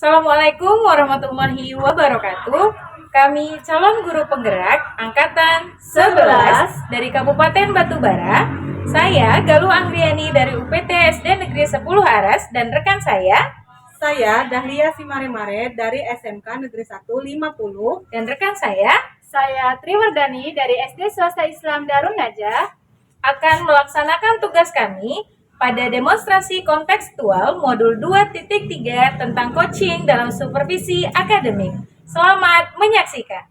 Assalamualaikum warahmatullahi wabarakatuh. Kami calon guru penggerak angkatan 11 dari Kabupaten Batubara. Saya Galuh Anggriani dari UPT SD Negeri 10 Aras dan rekan saya Dahlia Simare-Mare dari SMK Negeri 1 50 dan rekan saya Triwardani dari SD Swasta Islam Darun Najah akan melaksanakan tugas kami pada demonstrasi kontekstual modul 2.3 tentang coaching dalam supervisi akademik. Selamat menyaksikan.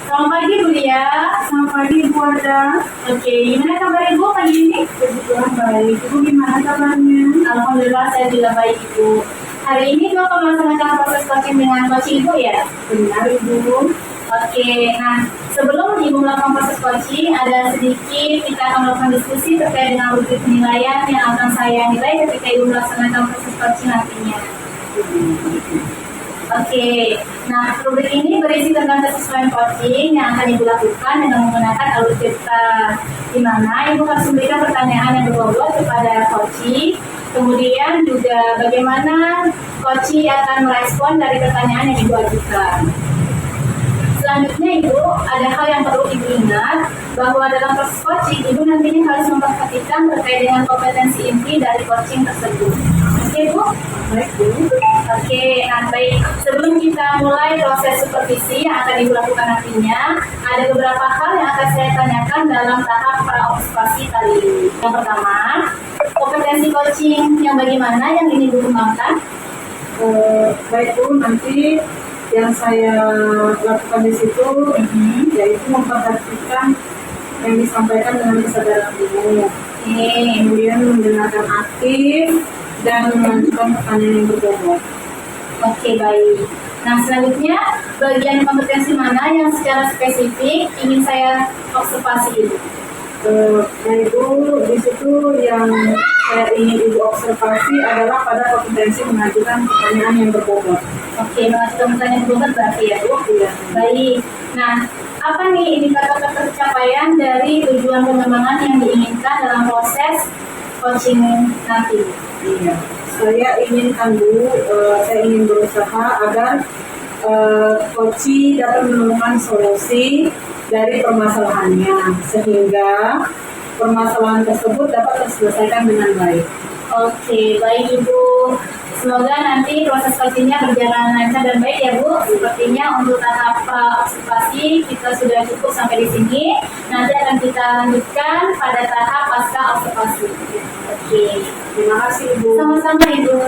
Selamat pagi Bu Lia. Selamat pagi Bu Arda. Oke, gimana kabar Ibu pagi ini? Kebetulan baik. Ibu gimana kabarnya? Alhamdulillah saya juga baik Ibu. Hari ini Ibu akan melaksanakan proses coaching dengan coaching Ibu ya? Benar Ibu. Oke, nah sebelum Ibu melakukan proses coaching, ada sedikit kita akan melakukan diskusi terkait dengan rubrik penilaian yang akan saya nilai ketika Ibu melaksanakan proses coaching nantinya. Oke, nah rubrik ini berisi tentang kesesuaian coaching yang akan Ibu lakukan dengan menggunakan alutsista, di mana Ibu harus memberikan pertanyaan yang berbobot kepada coaching, kemudian juga bagaimana coaching akan merespon dari pertanyaan yang Ibu ajukan. Selanjutnya Ibu, ada hal yang perlu Ibu ingat, bahwa dalam proses coaching Ibu nantinya harus memperhatikan terkait dengan kompetensi inti dari coaching tersebut. Oke Bu? Baik Bu. Oke, nah baik. Sebelum kita mulai proses supervisi yang akan Ibu lakukan nantinya, ada beberapa hal yang akan saya tanyakan dalam tahap pra-observasi kali ini. Yang pertama, kompetensi coaching yang bagaimana yang ingin Ibu kembangkan? Baik Bu, nanti yang saya lakukan di situ yaitu memperhatikan yang disampaikan dengan kesadaran Ibu. Kemudian mendengarkan aktif dan mengajukan pertanyaan yang berbobot. Oke, baik. Nah, selanjutnya bagian kompetensi mana yang secara spesifik ingin saya observasi Ibu? Ibu, di situ yang saya ingin Ibu observasi adalah pada kompetensi mengajukan pertanyaan yang berbobot. Oke, mengajukan pertanyaan berbobot berarti ya Bu? Iya. Baik. Nah, apa nih indikator pencapaian dari tujuan pengembangan yang diinginkan dalam proses coaching nanti? Iya, saya inginkan Bu, saya ingin berusaha agar coaching dapat menemukan solusi dari permasalahannya sehingga permasalahan tersebut dapat terselesaikan dengan baik. Oke, baik Ibu. Semoga nanti proses coachingnya berjalan lancar dan baik ya Bu. Sepertinya untuk tahap observasi kita sudah cukup sampai di sini. Nanti akan kita lanjutkan pada tahap pasca observasi. Oke, Terima kasih Ibu. sama-sama Ibu.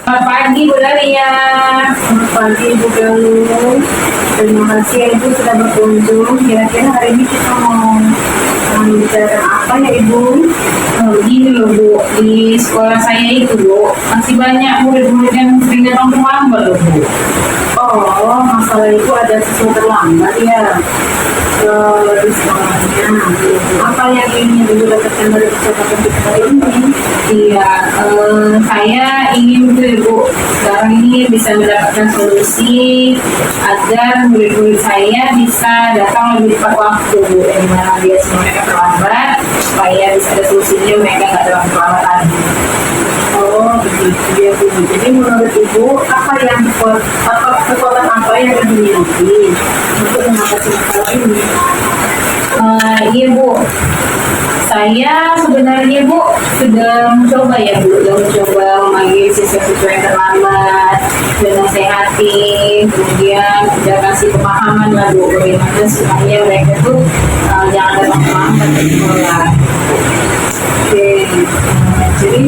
Selamat pagi Bu Dalia. Selamat pagi Ibu Galuh. Terima kasih ya Ibu sudah berkunjung. Kira-kira hari ini kita mau bicara apa ya Ibu? Begini loh Bu, di sekolah saya itu Bu, masih banyak murid-murid yang sering datang terlambat loh Bu. Oh, masalah itu ada sesuatu terlambat ya di sekolahnya. Apa yang ingin Ibu dapatkan dari percakapan kita hari ini? Iya, saya ingin tuh Ibu sekarang ini bisa mendapatkan solusi agar murid-murid saya bisa datang lebih tepat waktu Bu, yang mana biasanya mereka terlambat, supaya bisa ada solusinya mereka nggak dalam kelewatan. Oh, begitu ya Bu. Jadi menurut Ibu, kekuatan apa yang dimiliki untuk mengatasi masalah ini? Iya Bu, saya sebenarnya Bu sudah mencoba ya Bu, memanggil siswa-siswa yang terlambat, sudah nasihati, kemudian sudah kasih pemahaman lah Bu, bagaimana supaya mereka tuh jangan datang terlambat ke sekolah. Oke, jadi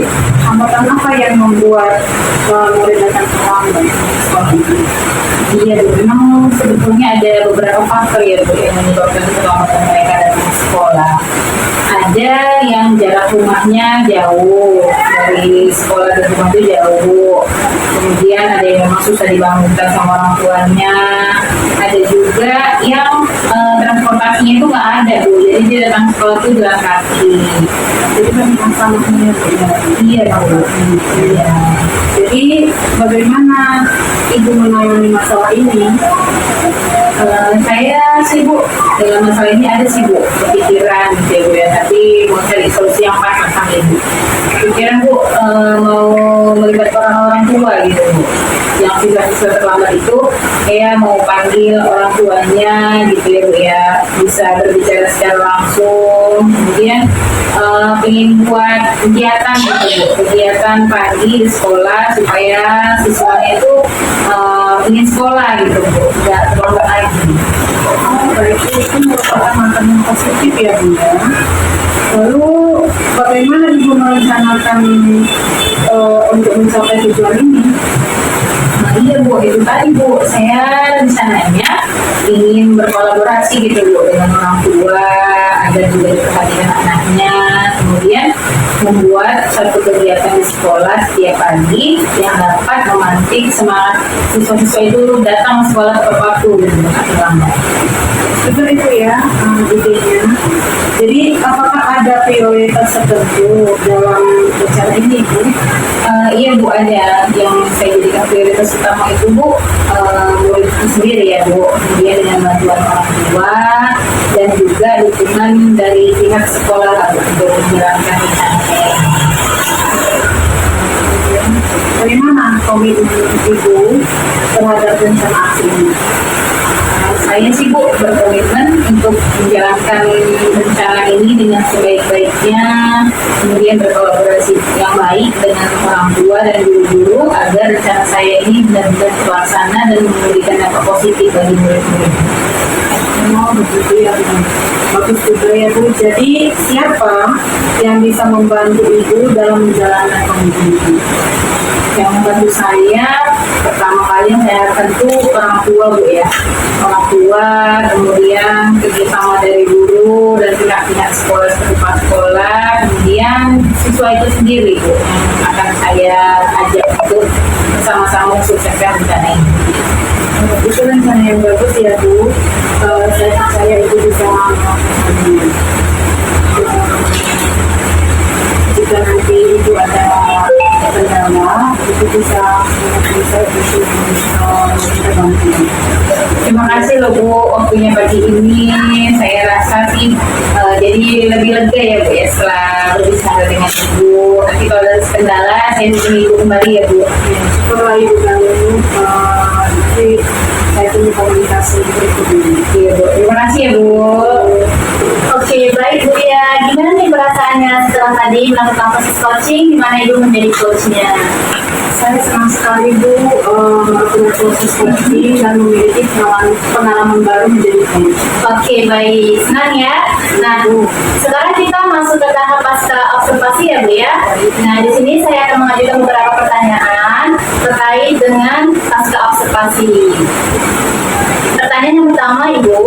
hambatan apa yang membuat murid datang terlambat ke sekolah ini? Iya Bu, memang sebetulnya ada beberapa faktor ya Bu yang menyebabkan keterlambatan mereka datang ke sekolah. Ada yang jarak rumahnya jauh, dari sekolah ke rumah itu jauh. Kemudian ada yang memang susah dibangunkan sama orang tuanya. Ada juga yang transportasinya itu nggak ada Bu, jadi dia datang ke sekolah itu jalan kaki. Jadi kan masalahnya ya. Iya Bu. Iya. Jadi bagaimana Ibu menangani masalah ini? Saya sih Bu, dalam masalah ini ada sih Bu kepikiran gitu ya Bu ya, tapi mau cari solusi yang pas sama Ibu. Kepikiran Bu mau melibatkan orang-orang tua gitu Bu. yang siswa-siswa terlambat itu ya mau panggil orang tuanya gitu ya Bu ya, bisa berbicara secara langsung. Kemudian ingin buat kegiatan gitu Bu, kegiatan pagi di sekolah supaya siswanya itu ingin sekolah gitu Bu, nggak terlambat lagi. Baik, itu merupakan langkah yang positif ya Bu ya. Lalu bagaimana Ibu merencanakan untuk mencapai tujuan ini? Nah, iya Bu, itu tadi Bu, saya rencananya ingin berkolaborasi gitu Bu dengan orang tua agar juga diperhatikan anaknya, kemudian membuat satu kegiatan di sekolah setiap pagi yang dapat memantik semangat siswa-siswa itu datang sekolah tepat waktu gitu, atau lambat. Betul itu ya idenya. Jadi apakah ada prioritas tertentu dalam acara ini Bu? Iya Bu, ada yang saya jadikan prioritas utama itu Bu, murid itu sendiri ya Bu, kemudian dengan bantuan orang tua dan juga dukungan dari pihak sekolah lah Bu, untuk menjalankan rencana saya. Bagaimana komitmen Ibu terhadap rencana aksi ini? Saya sih Bu berkomitmen untuk menjalankan rencana ini dengan sebaik-baiknya, kemudian berkolaborasi yang baik dengan orang tua dan guru-guru agar rencana saya ini benar-benar terlaksana dan memberikan dampak positif bagi murid-murid. Oh begitu ya Bu. Bagus juga ya Bu. Jadi siapa yang bisa membantu Ibu dalam menjalankan komitmen ini? Yang membantu saya pertama kali saya tentu orang tua Bu ya, orang tua, kemudian kerjasama dari guru dan pihak-pihak sekolah seperti Pak sekolah, kemudian siswa itu sendiri Bu yang akan saya ajak untuk bersama-sama mensukseskan rencana ini. Itu rencana yang bagus ya Bu. Saya percaya itu bisa melakukannya. Jika nanti Ibu ada kendala, itu bisa kita bantu. Terima kasih loh Bu waktunya pagi ini. Saya rasa sih jadi lebih lega ya Bu ya setelah berbicara dengan Ibu. Nanti kalau ada kendala saya hubungi Ibu kembali ya Bu. Setelah Ibu ganggu, nanti saya tunggu komunikasi berikutnya. Iya Bu, terima kasih ya Bu. Oke, baik Bu ya. Gimana nih perasaannya setelah tadi melakukan proses coaching, di mana Ibu menjadi coachnya? Saya senang sekali Bu melakukan proses coaching dan memiliki pengalaman baru menjadi coach. Oke, baik. Senang ya. Nah, sekarang kita masuk ke tahap pasca observasi ya Bu ya. Nah, di sini saya akan mengajukan beberapa pertanyaan terkait dengan pasca observasi. Pertanyaan yang pertama Ibu,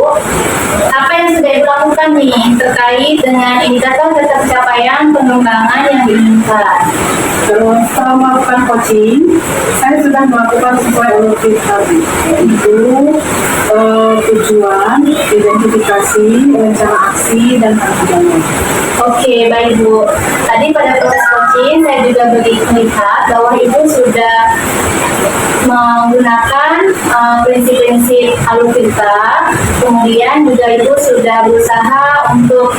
apa yang sudah Ibu lakukan nih terkait dengan indikator pencapaian pengembangan yang diinginkan? Terus setelah melakukan coaching, saya sudah melakukan sesuai objektif tadi, yaitu tujuan, identifikasi, rencana aksi, dan tanggungan. Oke, baik Bu. Tadi pada proses coaching saya juga melihat bahwa Ibu sudah menggunakan prinsip-prinsip Aluvinta, kemudian juga Ibu sudah berusaha untuk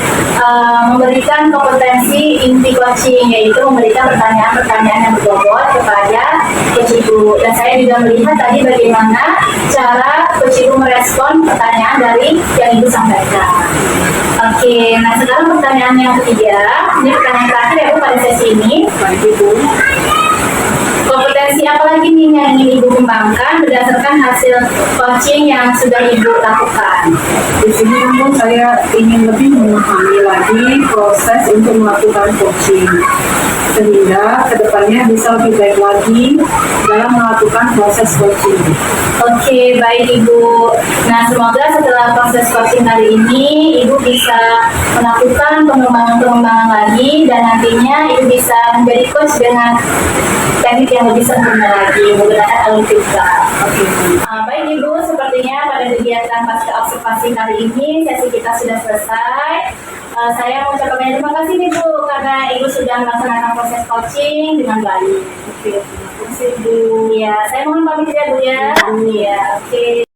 memberikan kompetensi inti coaching, yaitu memberikan pertanyaan-pertanyaan yang berbobot kepada coach Ibu. Dan saya juga melihat tadi bagaimana cara coach Ibu merespon pertanyaan dari yang Ibu sampaikan. Oke, nah sekarang pertanyaan yang ketiga, ini pertanyaan terakhir ya Bu pada sesi ini. Baik Ibu. Kompetensi apa lagi nih yang ingin Ibu kembangkan berdasarkan hasil coaching yang sudah Ibu lakukan? Di sini namun saya ingin lebih memahami lagi proses untuk melakukan coaching, sehingga kedepannya bisa lebih baik lagi dalam melakukan proses coaching. Oke, baik Ibu. Nah, semoga setelah proses coaching hari ini, Ibu bisa melakukan pengembangan-pengembangan lagi dan nantinya Ibu bisa menjadi coach dengan teknik yang lebih sempurna lagi menggunakan Aluvinta. Oke. Baik Ibu, sepertinya pada kegiatan pasca observasi kali ini sesi kita sudah selesai. Saya mau ucapkan banyak terima kasih Ibu karena Ibu sudah melaksanakan proses coaching dengan baik. Oke, terima kasih Bu. Ya, saya mohon pamit ya Bu ya. Iya, oke.